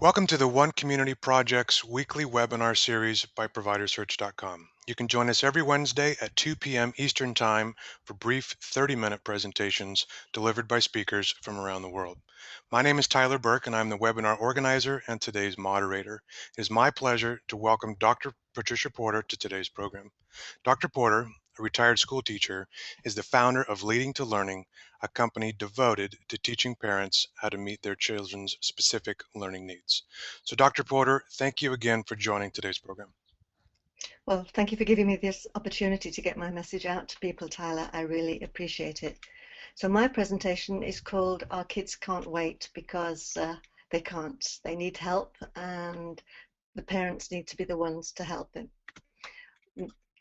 Welcome to the One Community Project's weekly webinar series by ProviderSearch.com. You can join us every Wednesday at 2 p.m. Eastern Time for brief 30-minute presentations delivered by speakers from around the world. My name is Tyler Burke, and I'm the webinar organizer and today's moderator. It is my pleasure to welcome Dr. Patricia Porter to today's program. Dr. Porter, a retired school teacher, is the founder of Leading to Learning, a company devoted to teaching parents how to meet their children's specific learning needs. So Dr. Porter, thank you again for joining today's program. Well, thank you for giving me this opportunity to get my message out to people, Tyler. I really appreciate it. So my presentation is called Our Kids Can't Wait, because they can't. They need help, and the parents need to be the ones to help them.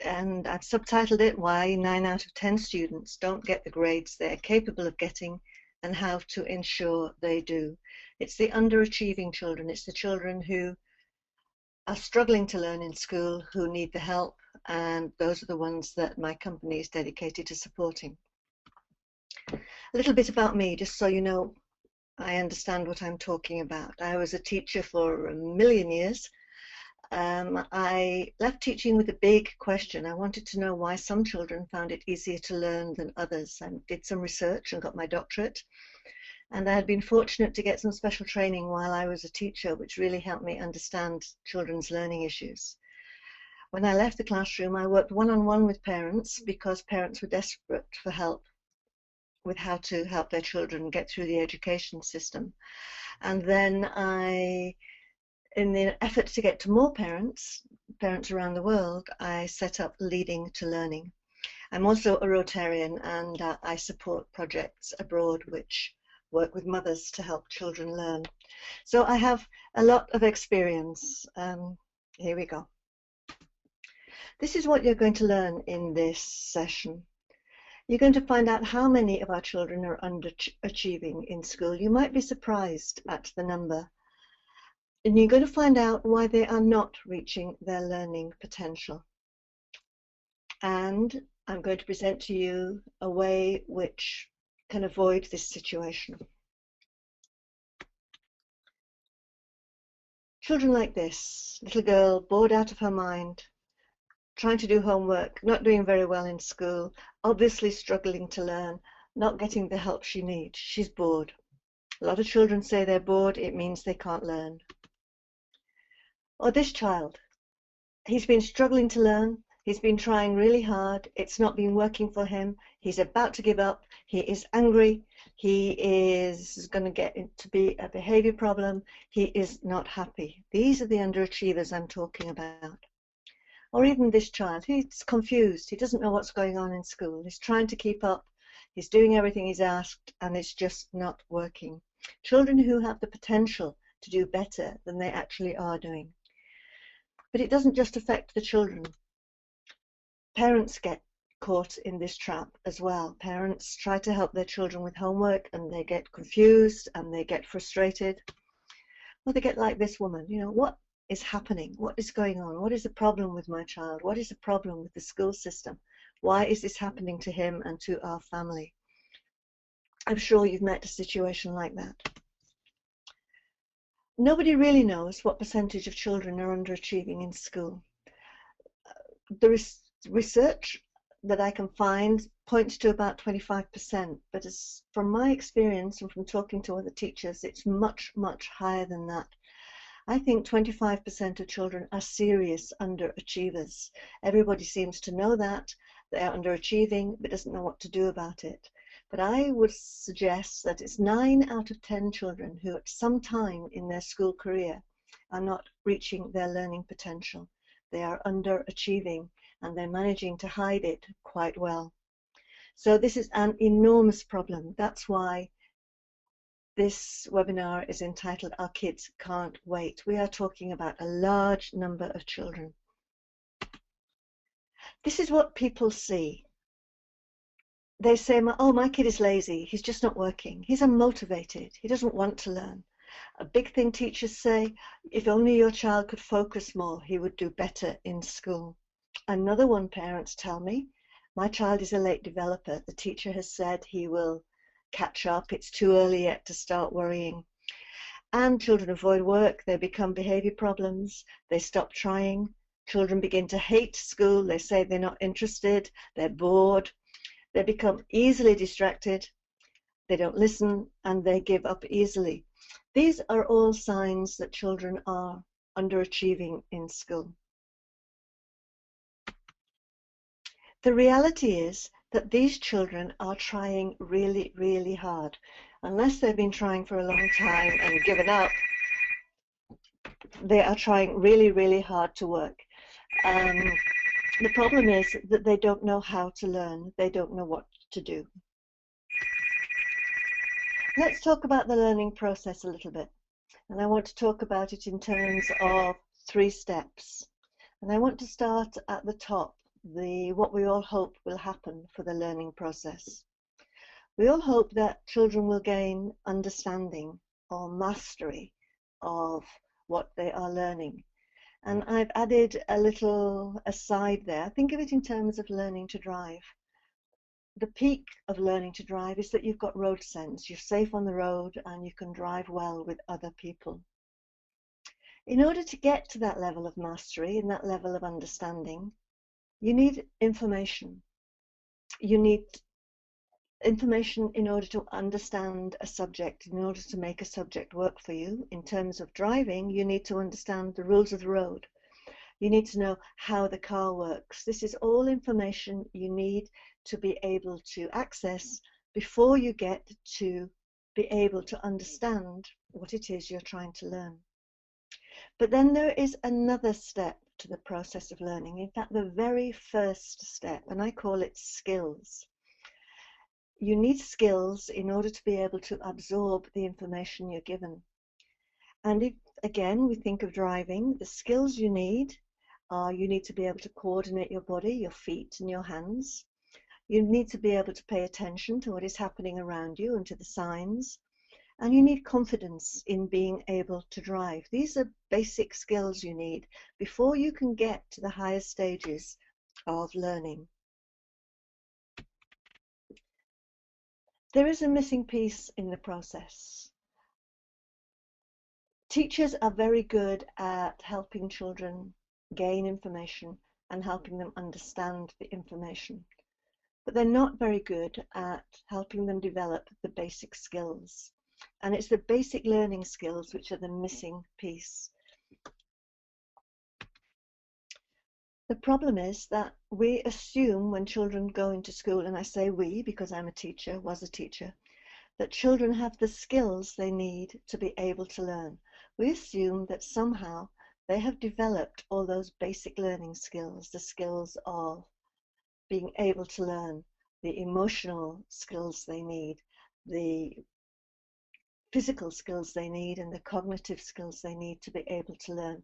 And I've subtitled it, Why 9 out of 10 Students Don't Get the Grades They're Capable of Getting and How to Ensure They Do. It's the underachieving children. It's the children who are struggling to learn in school, who need the help, and those are the ones that my company is dedicated to supporting. A little bit about me, just so you know I understand what I'm talking about. I was a teacher for a million years. I left teaching with a big question. I wanted to know why some children found it easier to learn than others. I did some research and got my doctorate. And I had been fortunate to get some special training while I was a teacher, which really helped me understand children's learning issues. When I left the classroom, I worked one-on-one with parents because parents were desperate for help with how to help their children get through the education system. And then in the effort to get to more parents around the world, I set up Leading to Learning. I'm also a Rotarian, and I support projects abroad which work with mothers to help children learn. So I have a lot of experience. Here we go. This is what you're going to learn in this session. You're going to find out how many of our children are underachieving in school. You might be surprised at the number. And you're going to find out why they are not reaching their learning potential. And I'm going to present to you a way which can avoid this situation. Children like this, little girl bored out of her mind, trying to do homework, not doing very well in school, obviously struggling to learn, not getting the help she needs. She's bored. A lot of children say they're bored, it means they can't learn. Or this child, he's been struggling to learn, he's been trying really hard, it's not been working for him, he's about to give up, he is angry, he is going to get to be a behavior problem, he is not happy. These are the underachievers I'm talking about. Or even this child, he's confused, he doesn't know what's going on in school, he's trying to keep up, he's doing everything he's asked, and it's just not working. Children who have the potential to do better than they actually are doing. But it doesn't just affect the children. Parents get caught in this trap as well. Parents try to help their children with homework and they get confused and they get frustrated. Well, they get like this woman, you know, what is happening? What is going on? What is the problem with my child? What is the problem with the school system? Why is this happening to him and to our family? I'm sure you've met a situation like that. Nobody really knows what percentage of children are underachieving in school. The research that I can find points to about 25%, but from my experience and from talking to other teachers, it's much, much higher than that. I think 25% of children are serious underachievers. Everybody seems to know that they are underachieving, but doesn't know what to do about it. But I would suggest that it's 9 out of 10 children who at some time in their school career are not reaching their learning potential. They are underachieving and they're managing to hide it quite well. So this is an enormous problem. That's why this webinar is entitled Our Kids Can't Wait. We are talking about a large number of children. This is what people see. They say, oh, my kid is lazy, he's just not working, he's unmotivated, he doesn't want to learn. A big thing teachers say, if only your child could focus more, he would do better in school. Another one parents tell me, my child is a late developer, the teacher has said he will catch up, it's too early yet to start worrying. And children avoid work, they become behavior problems, they stop trying. Children begin to hate school, they say they're not interested, they're bored, they become easily distracted, they don't listen, and they give up easily. These are all signs that children are underachieving in school. The reality is that these children are trying really, really hard. Unless they've been trying for a long time and given up, they are trying really, really hard to work. The problem is that they don't know how to learn. They don't know what to do. Let's talk about the learning process a little bit. And I want to talk about it in terms of 3 steps. And I want to start at the top, what we all hope will happen for the learning process. We all hope that children will gain understanding or mastery of what they are learning. And I've added a little aside there. Think of it in terms of learning to drive. The peak of learning to drive is that you've got road sense. You're safe on the road and you can drive well with other people. In order to get to that level of mastery and that level of understanding, you need information. You need information in order to understand a subject, in order to make a subject work for you. In terms of driving, you need to understand the rules of the road. You need to know how the car works. This is all information you need to be able to access before you get to be able to understand what it is you're trying to learn. But then there is another step to the process of learning. In fact, the very first step, and I call it skills. You need skills in order to be able to absorb the information you're given. And if, again, we think of driving, the skills you need are you need to be able to coordinate your body, your feet and your hands. You need to be able to pay attention to what is happening around you and to the signs. And you need confidence in being able to drive. These are basic skills you need before you can get to the higher stages of learning. There is a missing piece in the process. Teachers are very good at helping children gain information and helping them understand the information, but they're not very good at helping them develop the basic skills. And it's the basic learning skills which are the missing piece. The problem is that we assume when children go into school, and I say we because I'm a teacher, was a teacher, that children have the skills they need to be able to learn. We assume that somehow they have developed all those basic learning skills, the skills of being able to learn, the emotional skills they need, the physical skills they need, and the cognitive skills they need to be able to learn.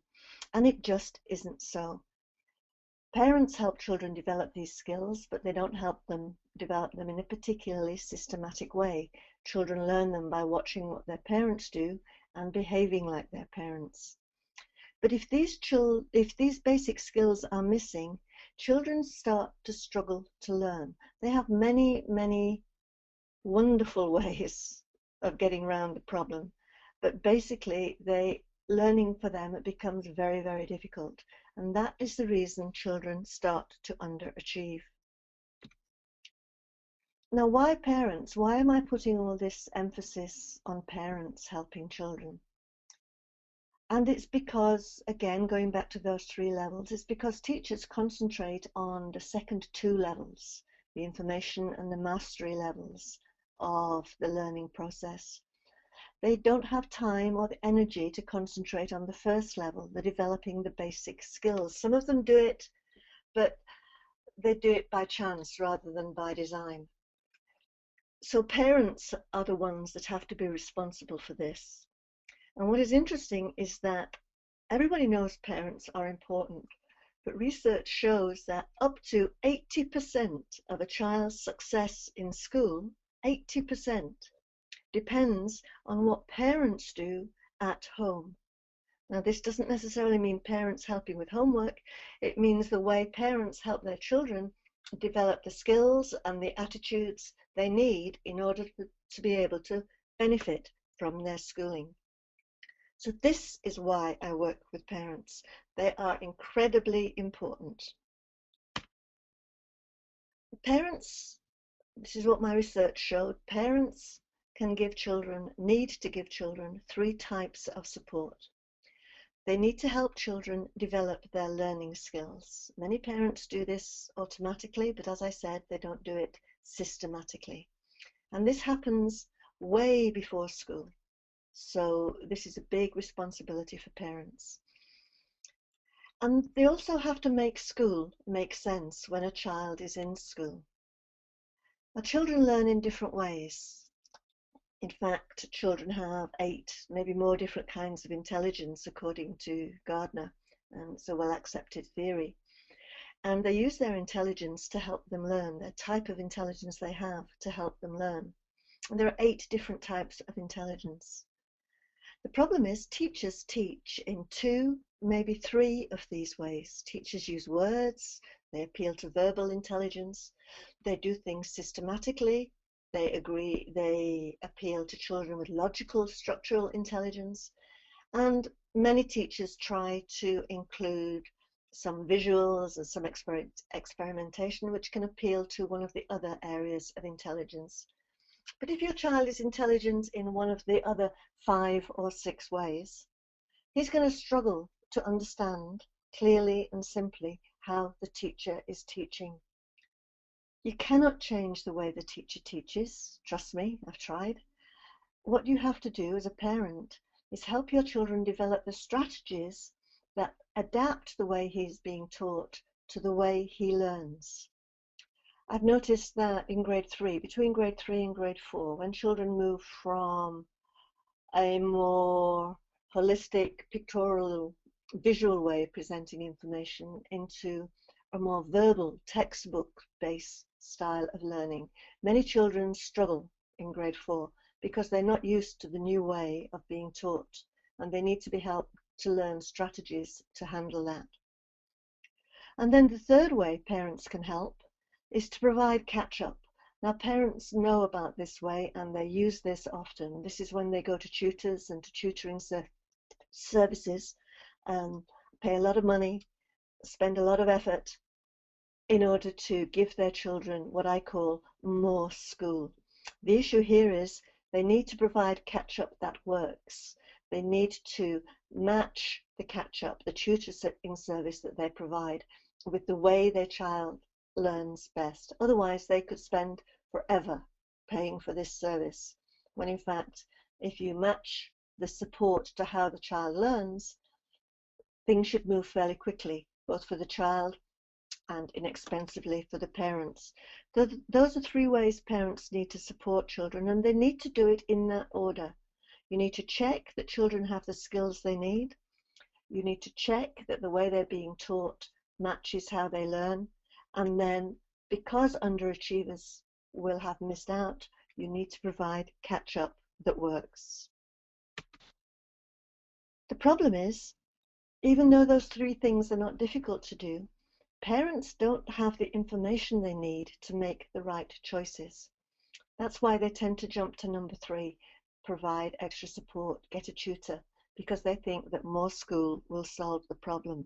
And it just isn't so. Parents help children develop these skills, but they don't help them develop them in a particularly systematic way. Children learn them by watching what their parents do and behaving like their parents. But if these basic skills are missing, children start to struggle to learn. They have many, many wonderful ways of getting around the problem, but basically learning for them, it becomes very, very difficult. And that is the reason children start to underachieve. Now, why parents? Why am I putting all this emphasis on parents helping children? And it's because, again, going back to those 3 levels, it's because teachers concentrate on the second 2 levels, the information and the mastery levels of the learning process. They don't have time or the energy to concentrate on the first level, the developing the basic skills. Some of them do it, but they do it by chance rather than by design. So parents are the ones that have to be responsible for this. And what is interesting is that everybody knows parents are important, but research shows that up to 80% of a child's success in school, 80%, depends on what parents do at home. Now, this doesn't necessarily mean parents helping with homework. It means the way parents help their children develop the skills and the attitudes they need in order to be able to benefit from their schooling. So this is why I work with parents. They are incredibly important. Parents, this is what my research showed, parents need to give children three types of support. They need to help children develop their learning skills. Many parents do this automatically, but as I said, they don't do it systematically. And this happens way before school. So this is a big responsibility for parents. And they also have to make school make sense when a child is in school. Now, children learn in different ways. In fact, children have 8, maybe more different kinds of intelligence, according to Gardner, and it's a well-accepted theory. And they use their intelligence to help them learn, their type of intelligence they have to help them learn. And there are 8 different types of intelligence. The problem is teachers teach in 2, maybe 3 of these ways. Teachers use words, they appeal to verbal intelligence, they do things systematically, they appeal to children with logical, structural intelligence, and many teachers try to include some visuals and some experimentation which can appeal to one of the other areas of intelligence. But if your child is intelligent in one of the other 5 or 6 ways, he's going to struggle to understand clearly and simply how the teacher is teaching. You cannot change the way the teacher teaches. Trust me, I've tried. What you have to do as a parent is help your children develop the strategies that adapt the way he's being taught to the way he learns. I've noticed that in grade 3, between grade 3 and grade 4, when children move from a more holistic, pictorial, visual way of presenting information into a more verbal, textbook-based style of learning, many children struggle in grade 4 because they're not used to the new way of being taught, and they need to be helped to learn strategies to handle that. And then the third way parents can help is to provide catch-up. Now, parents know about this way and they use this often. This is when they go to tutors and to tutoring services and pay a lot of money, spend a lot of effort in order to give their children what I call more school. The issue here is they need to provide catch-up that works. They need to match the catch-up, the tutoring service that they provide, with the way their child learns best. Otherwise, they could spend forever paying for this service, when in fact, if you match the support to how the child learns, things should move fairly quickly, both for the child and inexpensively for the parents. Those are 3 ways parents need to support children, and they need to do it in that order. You need to check that children have the skills they need. You need to check that the way they're being taught matches how they learn. And then, because underachievers will have missed out, you need to provide catch-up that works. The problem is, even though those 3 things are not difficult to do, parents don't have the information they need to make the right choices. That's why they tend to jump to number 3, provide extra support, get a tutor, because they think that more school will solve the problem.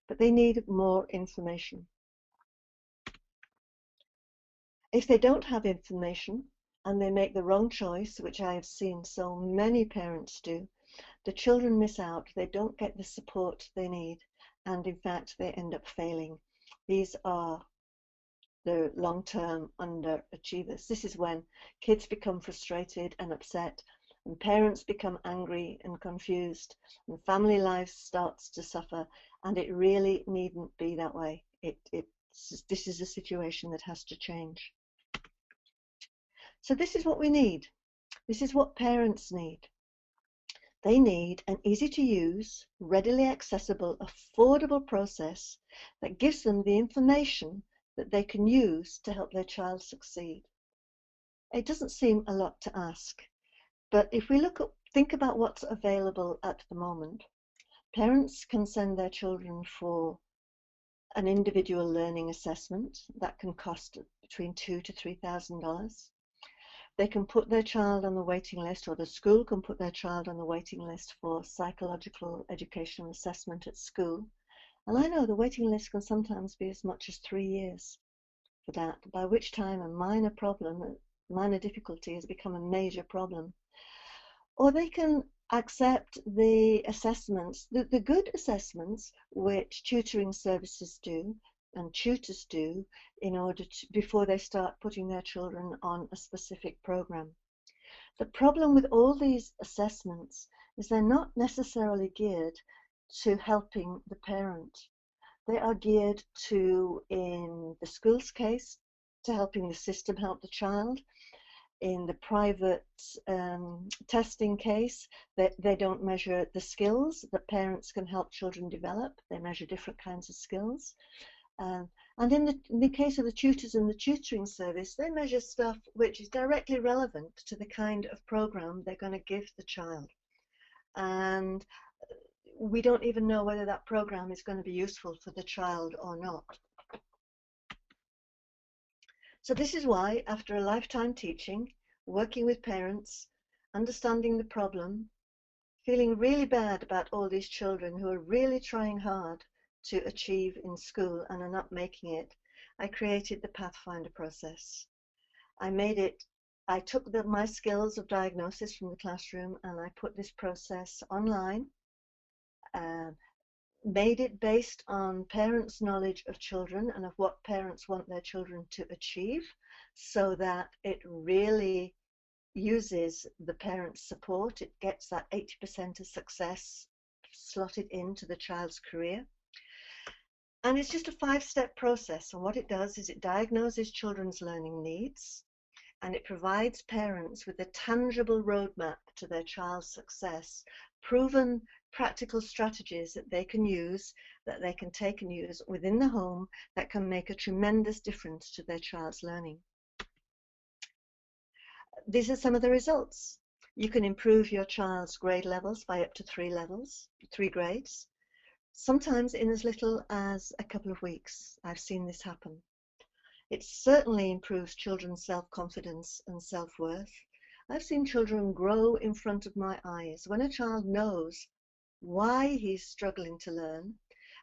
But they need more information. If they don't have information and they make the wrong choice, which I have seen so many parents do, the children miss out, they don't get the support they need, and in fact they end up failing. These are the long-term underachievers. This is when kids become frustrated and upset, and parents become angry and confused, and family life starts to suffer, and it really needn't be that way. This is a situation that has to change. So this is what we need. This is what parents need. They need an easy-to-use, readily accessible, affordable process that gives them the information that they can use to help their child succeed. It doesn't seem a lot to ask, but if we think about what's available at the moment, parents can send their children for an individual learning assessment that can cost between $2,000 to $3,000. They can put their child on the waiting list, or the school can put their child on the waiting list for psychological educational assessment at school. And I know the waiting list can sometimes be as much as 3 years for that, by which time a minor problem, minor difficulty has become a major problem. Or they can accept the assessments, the good assessments, which tutoring services do and tutors do in order to, before they start putting their children on a specific program. The problem with all these assessments is they're not necessarily geared to helping the parent. They are geared to, in the school's case, to helping the system help the child. In the private testing case, they don't measure the skills that parents can help children develop. They measure different kinds of skills. And in the case of the tutors and the tutoring service, they measure stuff which is directly relevant to the kind of program they're going to give the child. And we don't even know whether that program is going to be useful for the child or not. So this is why, after a lifetime teaching, working with parents, understanding the problem, feeling really bad about all these children who are really trying hard to achieve in school and are not making it, I created the Pathfinder process. I took my skills of diagnosis from the classroom and I put this process online, made it based on parents' knowledge of children and of what parents want their children to achieve, so that it really uses the parent's support. It gets that 80% of success slotted into the child's career. And it's just a 5-step process. And what it does is it diagnoses children's learning needs, and it provides parents with a tangible roadmap to their child's success, proven practical strategies that they can use, that they can take and use within the home, that can make a tremendous difference to their child's learning. These are some of the results. You can improve your child's grade levels by up to 3 grades, sometimes in as little as a couple of weeks. I've seen this happen. It certainly improves children's self-confidence and self-worth. I've seen children grow in front of my eyes. When a child knows why he's struggling to learn,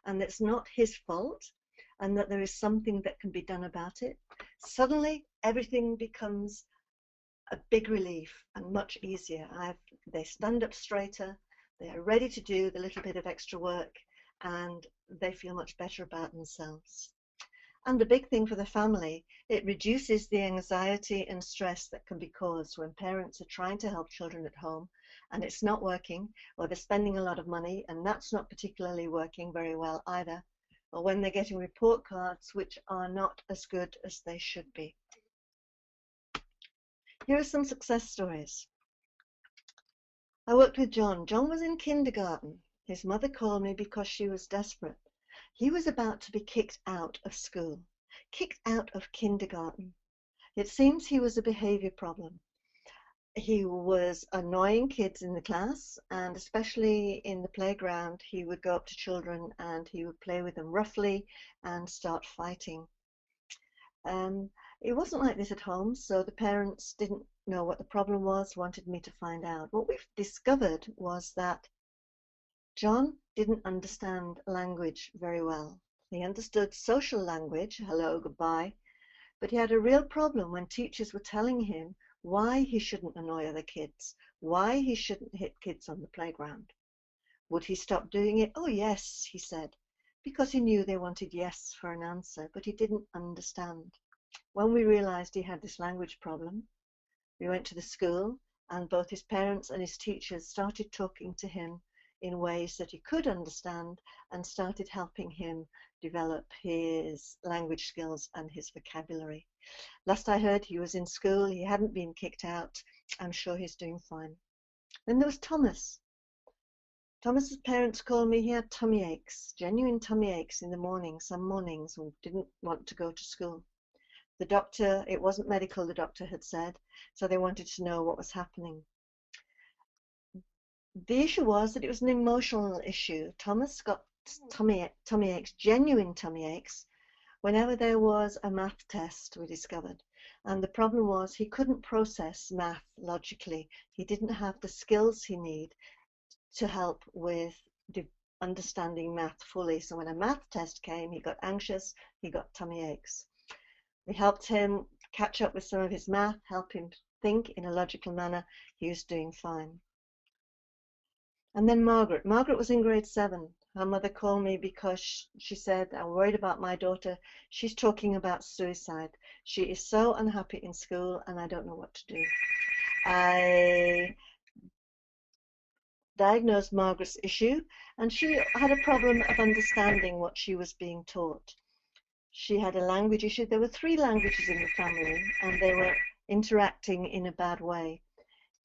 and it's not his fault, and that there is something that can be done about it, suddenly everything becomes a big relief and much easier. They stand up straighter, they are ready to do the little bit of extra work, and they feel much better about themselves. And the big thing for the family, it reduces the anxiety and stress that can be caused when parents are trying to help children at home and it's not working, or they're spending a lot of money and that's not particularly working very well either, or when they're getting report cards which are not as good as they should be. Here are some success stories. I worked with John. John was in kindergarten. His mother called me because she was desperate. He was about to be kicked out of school, kicked out of kindergarten. It seems he was a behavior problem. He was annoying kids in the class, and especially in the playground, he would go up to children and he would play with them roughly and start fighting. It wasn't like this at home, so the parents didn't know what the problem was, wanted me to find out. What we've discovered was that John didn't understand language very well. He understood social language, hello, goodbye, but he had a real problem when teachers were telling him why he shouldn't annoy other kids, why he shouldn't hit kids on the playground. Would he stop doing it? Oh, yes, he said, because he knew they wanted yes for an answer, but he didn't understand. When we realized he had this language problem, we went to the school, and both his parents and his teachers started talking to him in ways that he could understand and started helping him develop his language skills and his vocabulary. Last I heard, he was in school. He hadn't been kicked out. I'm sure he's doing fine. Then there was Thomas. Thomas's parents called me. He had tummy aches, genuine tummy aches in the morning, some mornings, and didn't want to go to school. The doctor, it wasn't medical, the doctor had said, so they wanted to know what was happening. The issue was that it was an emotional issue. Thomas got tummy aches, genuine tummy aches, whenever there was a math test, we discovered. And the problem was he couldn't process math logically. He didn't have the skills he needed to help with understanding math fully. So when a math test came, he got anxious, he got tummy aches. We helped him catch up with some of his math, help him think in a logical manner. He was doing fine. And then Margaret. Margaret was in grade 7. Her mother called me because she said, I'm worried about my daughter. She's talking about suicide. She is so unhappy in school and I don't know what to do. I diagnosed Margaret's issue and she had a problem of understanding what she was being taught. She had a language issue. There were 3 languages in the family and they were interacting in a bad way.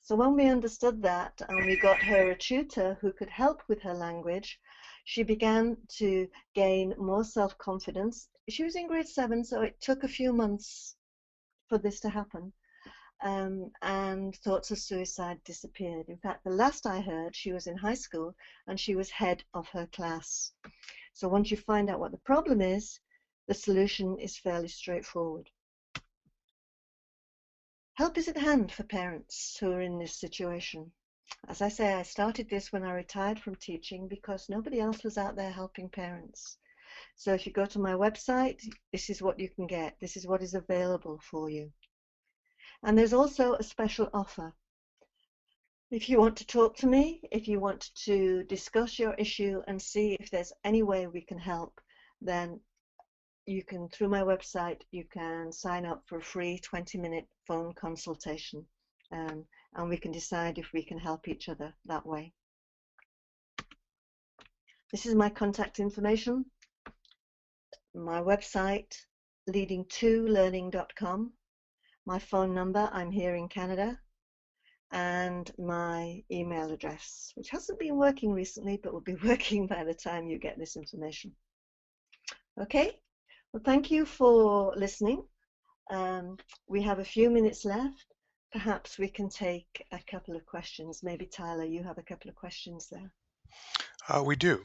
So when we understood that and we got her a tutor who could help with her language, she began to gain more self-confidence. She was in grade 7, so it took a few months for this to happen. And thoughts of suicide disappeared. In fact, the last I heard, she was in high school and she was head of her class. So once you find out what the problem is, the solution is fairly straightforward. Help is at hand for parents who are in this situation. As I say, I started this when I retired from teaching because nobody else was out there helping parents. So if you go to my website, this is what you can get. This is what is available for you. And there's also a special offer. If you want to talk to me, if you want to discuss your issue and see if there's any way we can help, then you can, through my website, you can sign up for a free 20-minute phone consultation, and we can decide if we can help each other that way. This is my contact information, my website, leading2learning.com, my phone number, I'm here in Canada, and my email address, which hasn't been working recently, but will be working by the time you get this information. Okay, well, thank you for listening. We have a few minutes left. Perhaps we can take a couple of questions. Maybe Tyler, you have a couple of questions there. We do.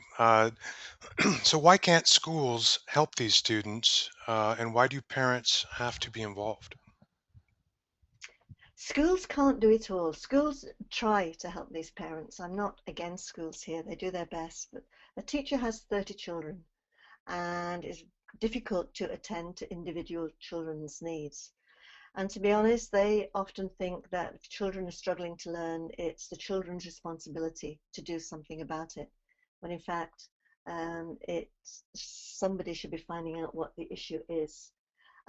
So why can't schools help these students, and why do parents have to be involved? Schools can't do it all. Schools try to help these parents. I'm not against schools here. They do their best. But a teacher has 30 children and it's difficult to attend to individual children's needs. And to be honest, they often think that if children are struggling to learn, it's the children's responsibility to do something about it. When in fact, somebody should be finding out what the issue is.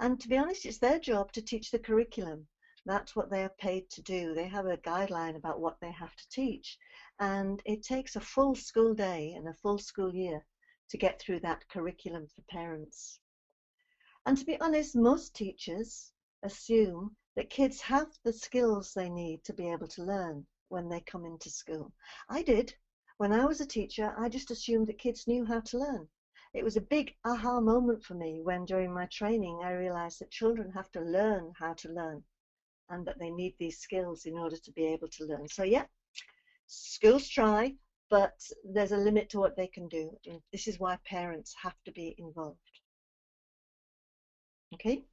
And to be honest, it's their job to teach the curriculum. That's what they are paid to do. They have a guideline about what they have to teach. And it takes a full school day and a full school year to get through that curriculum for parents. And to be honest, most teachers assume that kids have the skills they need to be able to learn when they come into school. I did. When I was a teacher, I just assumed that kids knew how to learn. It was a big aha moment for me when during my training I realized that children have to learn how to learn and that they need these skills in order to be able to learn. So yeah, schools try, but there's a limit to what they can do. And this is why parents have to be involved. Okay?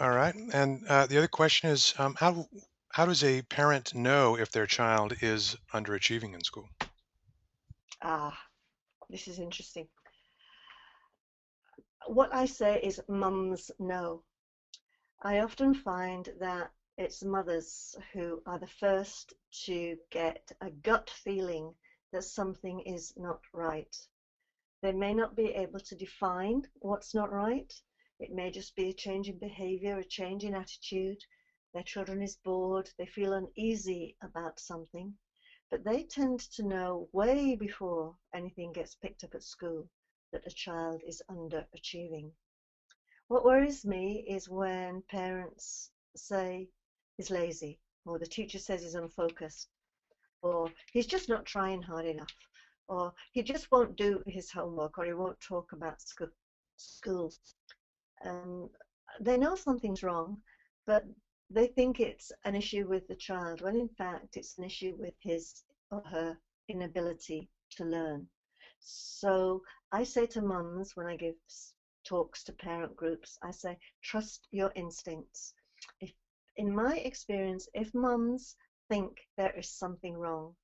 All right. And the other question is, how does a parent know if their child is underachieving in school? Ah, this is interesting. What I say is mums know. I often find that it's mothers who are the first to get a gut feeling that something is not right. They may not be able to define what's not right. It may just be a change in behavior, a change in attitude. Their children is bored, they feel uneasy about something, but they tend to know way before anything gets picked up at school that a child is underachieving. What worries me is when parents say he's lazy, or the teacher says he's unfocused, or he's just not trying hard enough, or he just won't do his homework, or he won't talk about school. Um, they know something's wrong, but they think it's an issue with the child, when in fact it's an issue with his or her inability to learn. So I say to mums when I give talks to parent groups, I say, trust your instincts. If, in my experience, if mums think there is something wrong,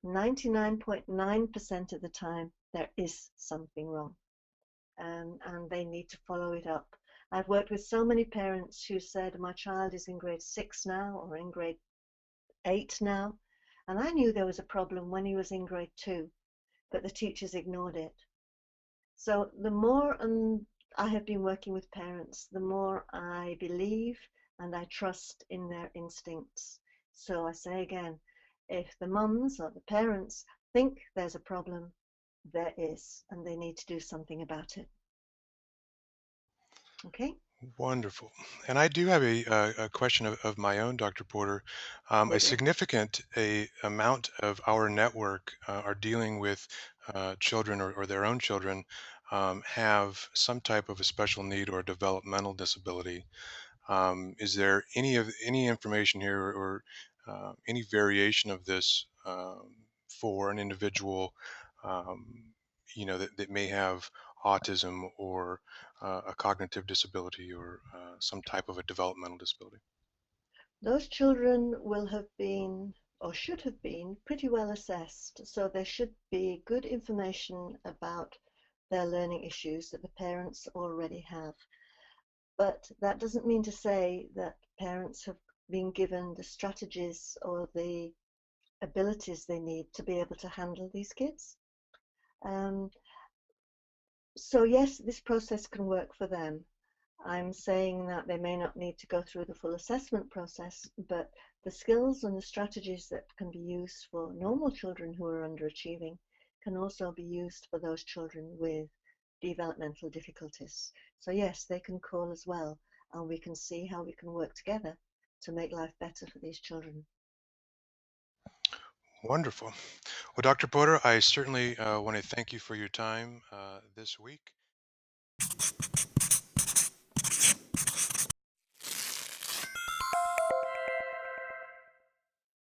99.9% of the time, there is something wrong, and they need to follow it up. I've worked with so many parents who said, my child is in grade 6 now or in grade 8 now, and I knew there was a problem when he was in grade 2, but the teachers ignored it. So the more I have been working with parents, the more I believe and I trust in their instincts. So I say again, if the mums or the parents think there's a problem, there is, and they need to do something about it. Okay? Wonderful. And I do have a question of my own, Dr. Porter. A Would you? significant amount of our network are dealing with children or their own children have some type of a special need or developmental disability. Is there any information here or any variation of this for an individual, that may have autism or a cognitive disability or some type of a developmental disability? Those children will have been or should have been pretty well assessed, so there should be good information about their learning issues that the parents already have. But that doesn't mean to say that parents have been given the strategies or the abilities they need to be able to handle these kids. Um, so yes, this process can work for them. I'm saying that they may not need to go through the full assessment process, but the skills and the strategies that can be used for normal children who are underachieving can also be used for those children with developmental difficulties. So yes, they can call as well, and we can see how we can work together to make life better for these children. Wonderful. Well, Dr. Porter, I certainly want to thank you for your time this week.